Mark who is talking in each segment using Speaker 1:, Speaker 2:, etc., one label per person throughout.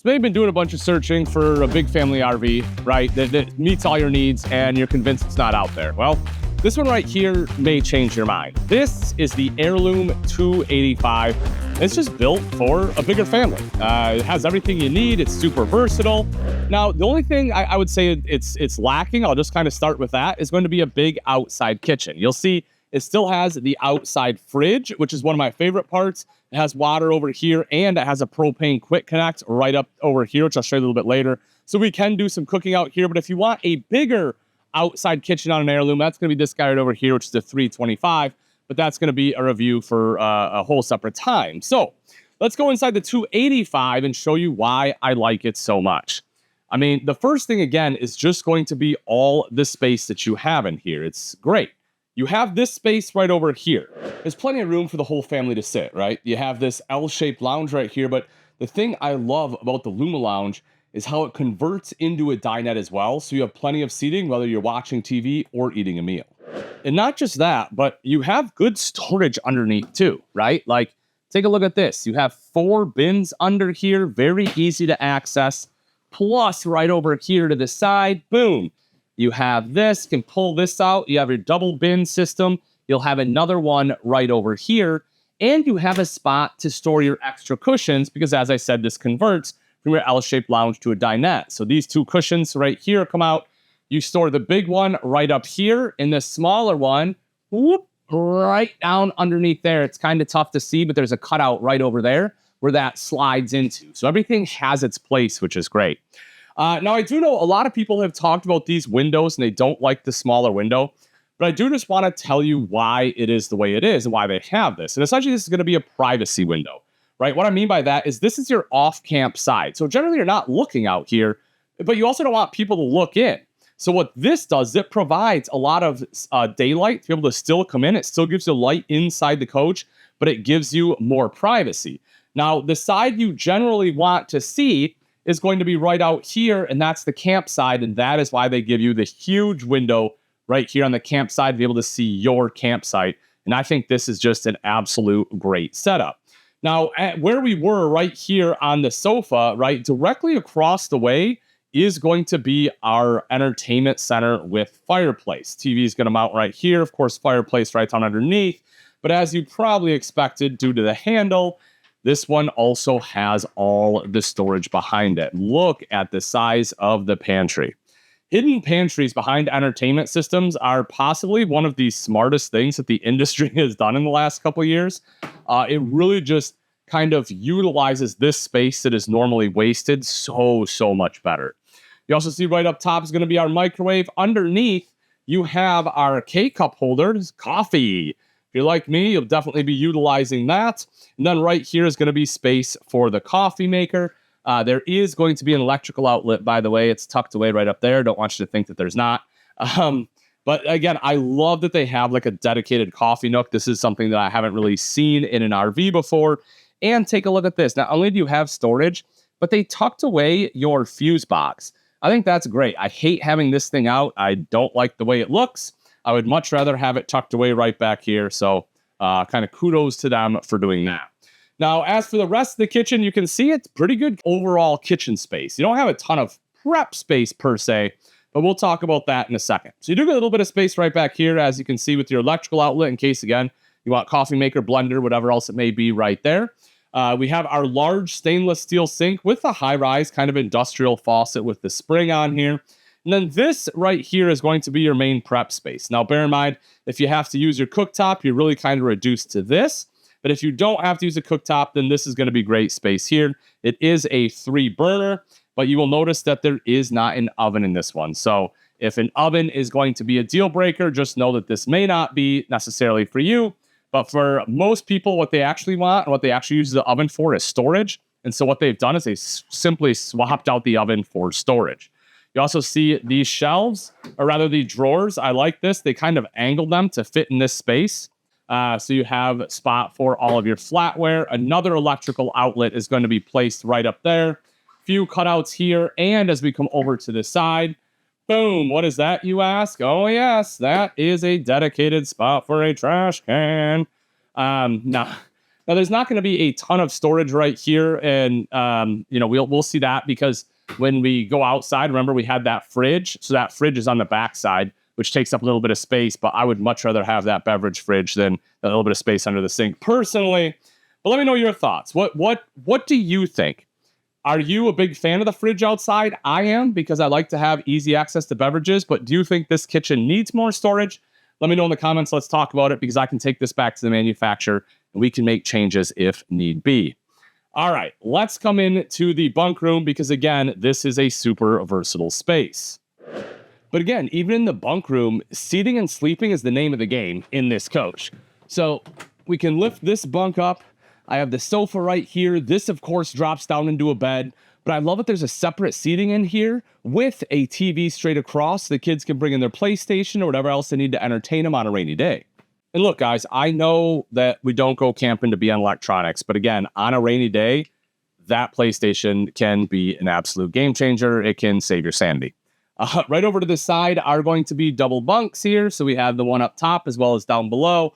Speaker 1: maybe been doing a bunch of searching for a big family RV, right, that meets all your needs and you're convinced it's not out there. Well, this one right here may change your mind. This is the Airelume 285. It's just built for a bigger family. It has everything you need. It's super versatile. Now, the only thing I would say it's lacking, I'll just kind of start with that, is going to be a big outside kitchen. You'll see it still has the outside fridge, which is one of my favorite parts. It has water over here, and it has a propane quick connect right up over here, which I'll show you a little bit later. So we can do some cooking out here, but if you want a bigger outside kitchen on an Airelume, that's going to be this guy right over here, which is the 325, but that's going to be a review for a whole separate time. So let's go inside the 285 and show you why I like it so much. I mean, the first thing, again, is just going to be all the space that you have in here. It's great. You have this space right over here. There's plenty of room for the whole family to sit, right? You have this L-shaped lounge right here, but the thing I love about the Luma Lounge is how it converts into a dinette as well, so you have plenty of seating, whether you're watching TV or eating a meal. And not just that, but you have good storage underneath too, right? Like, take a look at this. You have 4 bins under here, very easy to access, plus right over here to the side, boom. You have this, can pull this out. You have your double bin system. You'll have another one right over here. And you have a spot to store your extra cushions because, as I said, this converts from your L-shaped lounge to a dinette. So these 2 cushions right here come out. You store the big one right up here, and the smaller one, whoop, right down underneath there. It's kind of tough to see, but there's a cutout right over there where that slides into. So everything has its place, which is great. Now, I do know a lot of people have talked about these windows and they don't like the smaller window, but I do just want to tell you why it is the way it is and why they have this. And essentially, this is going to be a privacy window, right? What I mean by that is this is your off-camp side. So generally, you're not looking out here, but you also don't want people to look in. So what this does, it provides a lot of daylight to be able to still come in. It still gives you light inside the coach, but it gives you more privacy. Now, the side you generally want to see is going to be right out here, and that's the campsite, and that is why they give you the huge window right here on the campsite to be able to see your campsite. And I think this is just an absolute great setup. Now, at where we were right here on the sofa, right, directly across the way is going to be our entertainment center with fireplace. TV is going to mount right here. Of course, fireplace right on underneath. But as you probably expected, due to the handle, this one also has all the storage behind it. Look at the size of the pantry. Hidden pantries behind entertainment systems are possibly one of the smartest things that the industry has done in the last couple of years. It really just kind of utilizes this space that is normally wasted so much better. You also see right up top is going to be our microwave. Underneath, you have our K-cup holders, coffee. If you're like me, you'll definitely be utilizing that. And then right here is going to be space for the coffee maker. There is going to be an electrical outlet, by the way. It's tucked away right up there. Don't want you to think that there's not. But again, I love that they have like a dedicated coffee nook. This is something that I haven't really seen in an RV before. And take a look at this. Not only do you have storage, but they tucked away your fuse box. I think that's great. I hate having this thing out. I don't like the way it looks. I would much rather have it tucked away right back here. So kind of kudos to them for doing that. Now, as for the rest of the kitchen, you can see it's pretty good overall kitchen space. You don't have a ton of prep space per se, but we'll talk about that in a second. So you do get a little bit of space right back here, as you can see, with your electrical outlet in case, again, you want coffee maker, blender, whatever else it may be right there. We have our large stainless steel sink with a high-rise kind of industrial faucet with the spring on here. And then this right here is going to be your main prep space. Now, bear in mind, if you have to use your cooktop, you're really kind of reduced to this. But if you don't have to use a cooktop, then this is going to be great space here. It is a 3-burner, but you will notice that there is not an oven in this one. So if an oven is going to be a deal breaker, just know that this may not be necessarily for you. But for most people, what they actually want and what they actually use the oven for is storage. And so what they've done is they simply swapped out the oven for storage. You also see these shelves, or rather the drawers. I like this. They kind of angled them to fit in this space. So you have a spot for all of your flatware. Another electrical outlet is going to be placed right up there. Few cutouts here. And as we come over to the side, boom, what is that, you ask? Oh, yes, that is a dedicated spot for a trash can. Now, Now, there's not going to be a ton of storage right here, and we'll see that because when we go outside, remember we had that fridge, so that fridge is on the back side, which takes up a little bit of space. But I would much rather have that beverage fridge than a little bit of space under the sink, personally. But let me know your thoughts. What do you think? Are you a big fan of the fridge outside? I am, because I like to have easy access to beverages. But do you think this kitchen needs more storage? Let me know in the comments. Let's talk about it, because I can take this back to the manufacturer and we can make changes if need be. All right, let's come into the bunk room, because again, this is a super versatile space. But again, even in the bunk room, seating and sleeping is the name of the game in this coach. So we can lift this bunk up. I have the sofa right here. This, of course, drops down into a bed. But I love that there's a separate seating in here with a TV straight across. The kids can bring in their PlayStation or whatever else they need to entertain them on a rainy day. And look, guys, I know that we don't go camping to be on electronics. But again, on a rainy day, that PlayStation can be an absolute game changer. It can save your sanity. Right over to the side are going to be double bunks here. So we have the one up top as well as down below.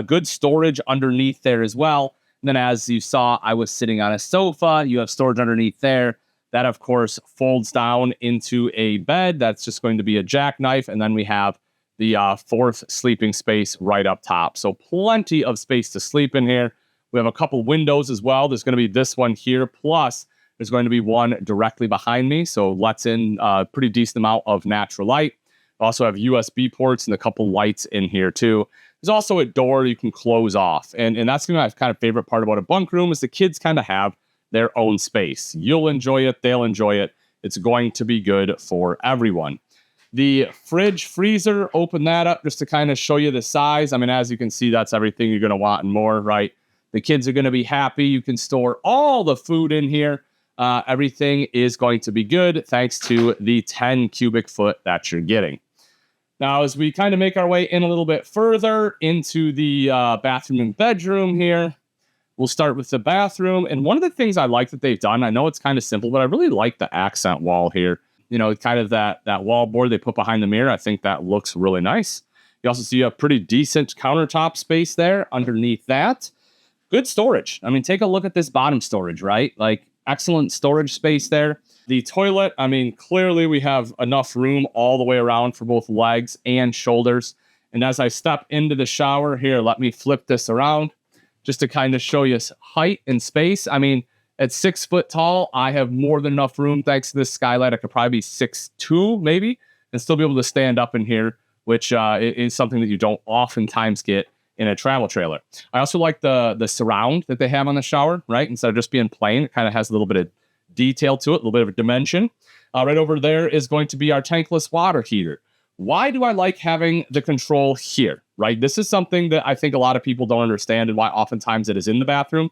Speaker 1: Good storage underneath there as well. And then as you saw, I was sitting on a sofa. You have storage underneath there. That, of course, folds down into a bed. That's just going to be a jackknife. And then we have the fourth sleeping space right up top. So plenty of space to sleep in here. We have a couple windows as well. There's going to be this one here. Plus, there's going to be one directly behind me. So lets in a pretty decent amount of natural light. We also have USB ports and a couple lights in here too. There's also a door you can close off. And that's going to be my kind of favorite part about a bunk room is the kids kind of have their own space. You'll enjoy it. They'll enjoy it. It's going to be good for everyone. The fridge freezer, open that up just to kind of show you the size. I mean, as you can see, that's everything you're going to want and more, right? The kids are going to be happy. You can store all the food in here. Everything is going to be good thanks to the 10 cubic foot that you're getting. Now, as we kind of make our way in a little bit further into the bathroom and bedroom here, we'll start with the bathroom. And one of the things I like that they've done, I know it's kind of simple, but I really like the accent wall here. You know, kind of that wall board they put behind the mirror. I think that looks really nice. You also see a pretty decent countertop space there underneath that. Good storage. I mean, take a look at this bottom storage, right? Like, excellent storage space there. The toilet, I mean, clearly we have enough room all the way around for both legs and shoulders. And as I step into the shower here, let me flip this around just to kind of show you height and space. I mean, at 6 foot tall, I have more than enough room thanks to this skylight. I could probably be 6'2", maybe, and still be able to stand up in here, which is something that you don't oftentimes get in a travel trailer. I also like the surround that they have on the shower, right? Instead of just being plain, it kind of has a little bit of detail to it, a little bit of a dimension. Right over there is going to be our tankless water heater. Why do I like having the control here, right? This is something that I think a lot of people don't understand, and why oftentimes it is in the bathroom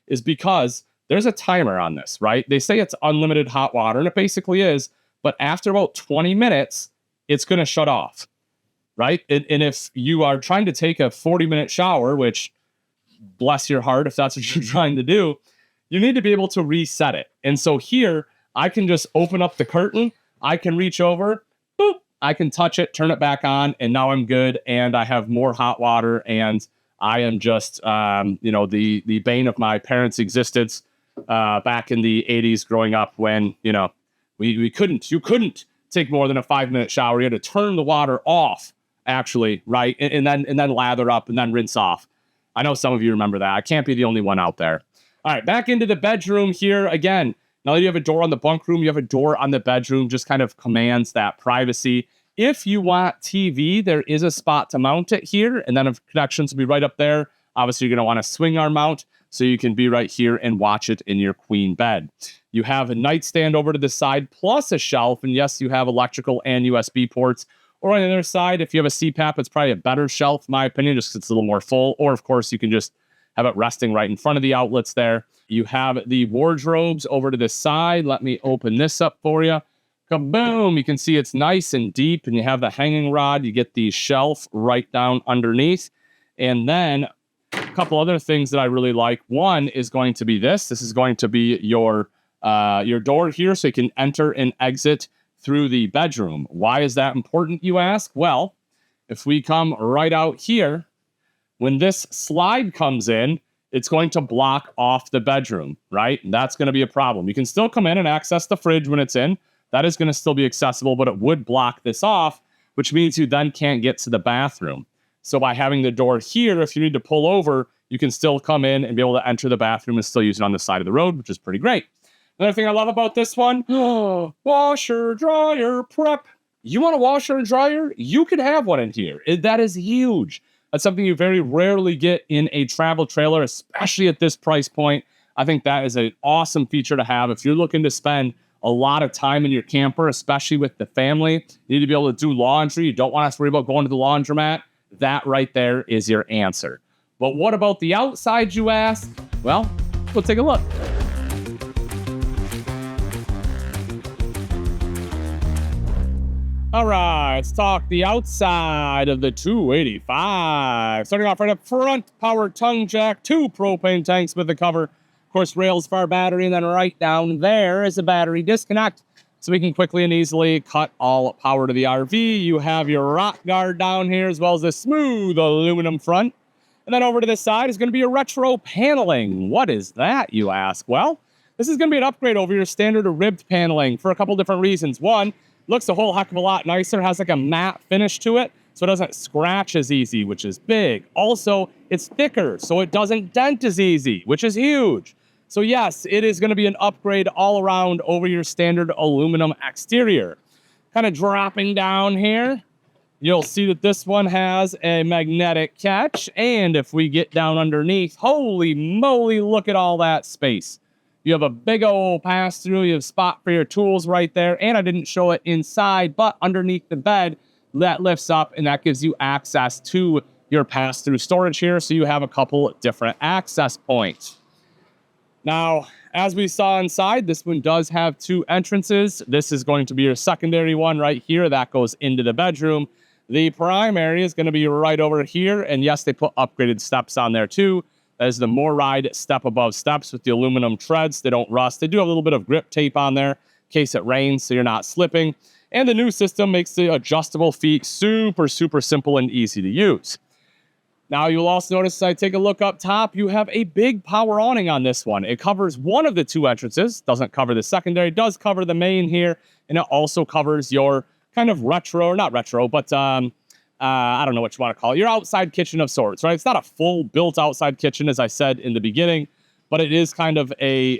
Speaker 1: is because there's a timer on this, right? They say it's unlimited hot water, and it basically is, but after about 20 minutes, it's going to shut off, right? And if you are trying to take a 40-minute shower, which bless your heart if that's what you're trying to do, you need to be able to reset it. And so here, I can just open up the curtain, I can reach over, boop, I can touch it, turn it back on, and now I'm good, and I have more hot water, and I am just, the bane of my parents' existence back in the 80s growing up when, you couldn't take more than a 5-minute shower. You had to turn the water off, actually, right? And then lather up and then rinse off. I know some of you remember that. I can't be the only one out there. All right, back into the bedroom here. Again, now that you have a door on the bunk room, you have a door on the bedroom, just kind of commands that privacy. If you want TV, there is a spot to mount it here, and then connections will be right up there. Obviously, you're going to want a swing arm mount, so you can be right here and watch it in your queen bed. You have a nightstand over to the side, plus a shelf, and yes, you have electrical and USB ports. Or on the other side, if you have a CPAP, it's probably a better shelf, in my opinion, just because it's a little more full. Or, of course, you can just have it resting right in front of the outlets there. You have the wardrobes over to the side. Let me open this up for you. Kaboom! You can see it's nice and deep, and you have the hanging rod. You get the shelf right down underneath. And then a couple other things that I really like. One is going to be this. This is going to be your door here, so you can enter and exit through the bedroom. Why is that important, you ask? Well, if we come right out here, when this slide comes in, it's going to block off the bedroom, right? And that's going to be a problem. You can still come in and access the fridge when it's in. That is going to still be accessible, but it would block this off, which means you then can't get to the bathroom. So by having the door here, if you need to pull over, you can still come in and be able to enter the bathroom and still use it on the side of the road, which is pretty great. Another thing I love about this one, washer, dryer, prep. You want a washer and dryer? You could have one in here. That is huge. That's something you very rarely get in a travel trailer, especially at this price point. I think that is an awesome feature to have. If you're looking to spend a lot of time in your camper, especially with the family, you need to be able to do laundry. You don't want us to worry about going to the laundromat. That right there is your answer. But what about the outside, you ask? Well, we'll take a look. All right, let's talk the outside of the 285. Starting off right up front, power tongue jack, 2 propane tanks with the cover. Of course, rails for our battery, and then right down there is a battery disconnect. So we can quickly and easily cut all power to the RV. You have your rock guard down here, as well as the smooth aluminum front. And then over to this side is going to be a retro paneling. What is that, you ask? Well, this is going to be an upgrade over your standard ribbed paneling for a couple different reasons. One, looks a whole heck of a lot nicer. It has like a matte finish to it, so it doesn't scratch as easy, which is big. Also, it's thicker, so it doesn't dent as easy, which is huge. So yes, it is going to be an upgrade all around over your standard aluminum exterior. Kind of dropping down here, you'll see that this one has a magnetic catch. And if we get down underneath, holy moly, look at all that space. You have a big old pass-through. You have a spot for your tools right there. And I didn't show it inside, but underneath the bed, that lifts up, and that gives you access to your pass-through storage here. So you have a couple different access points. Now, as we saw inside, this one does have 2 entrances. This is going to be your secondary one right here. That goes into the bedroom. The primary is going to be right over here. And yes, they put upgraded steps on there too. That is the MORryde step above steps with the aluminum treads. They don't rust. They do have a little bit of grip tape on there in case it rains, so you're not slipping. And the new system makes the adjustable feet super, super simple and easy to use. Now, you'll also notice as I take a look up top, you have a big power awning on this one. It covers one of the 2 entrances, doesn't cover the secondary, does cover the main here, and it also covers your kind of retro, or not retro, but I don't know what you want to call it, your outside kitchen of sorts, right? It's not a full built outside kitchen, as I said in the beginning, but it is kind of a,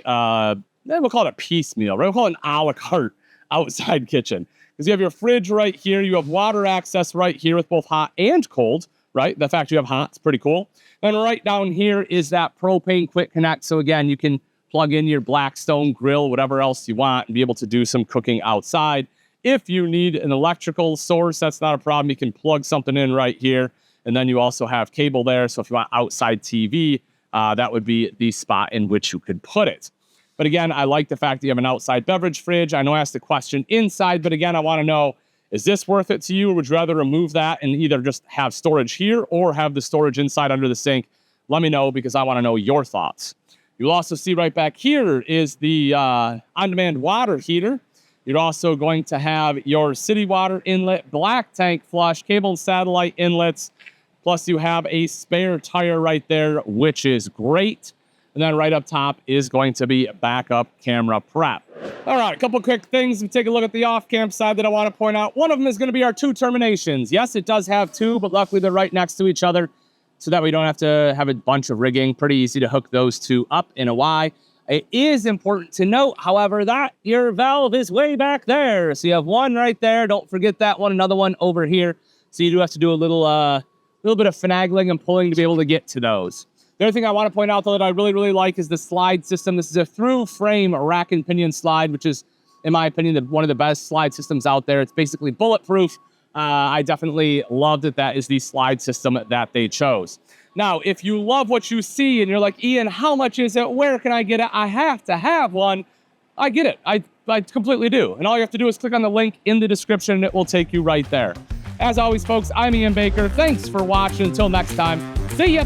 Speaker 1: we'll call it a piecemeal, right? We'll call it an a la carte outside kitchen. Because you have your fridge right here, you have water access right here with both hot and cold, right? The fact you have hot is pretty cool. And right down here is that propane quick connect. So again, you can plug in your Blackstone grill, whatever else you want, and be able to do some cooking outside. If you need an electrical source, that's not a problem. You can plug something in right here. And then you also have cable there. So if you want outside TV, that would be the spot in which you could put it. But again, I like the fact that you have an outside beverage fridge. I know I asked the question inside, but again, I want to know, is this worth it to you, or would you rather remove that and either just have storage here or have the storage inside under the sink? Let me know, because I want to know your thoughts. You'll also see right back here is the on-demand water heater. You're also going to have your city water inlet, black tank flush, cable and satellite inlets. Plus you have a spare tire right there, which is great. And then right up top is going to be backup camera prep. All right, a couple quick things. We take a look at the off-camp side that I want to point out. One of them is going to be our 2 terminations. Yes, it does have 2, but luckily they're right next to each other, so that we don't have to have a bunch of rigging. Pretty easy to hook those 2 up in a Y. It is important to note, however, that your valve is way back there. So you have one right there. Don't forget that one. Another one over here. So you do have to do a little bit of finagling and pulling to be able to get to those. The other thing I want to point out, though, that I really, really like is the slide system. This is a through-frame rack and pinion slide, which is, in my opinion, one of the best slide systems out there. It's basically bulletproof. I definitely loved that that is the slide system that they chose. Now, if you love what you see and you're like, Ian, how much is it? Where can I get it? I have to have one. I get it. I completely do. And all you have to do is click on the link in the description and it will take you right there. As always, folks, I'm Ian Baker. Thanks for watching. Until next time, see ya.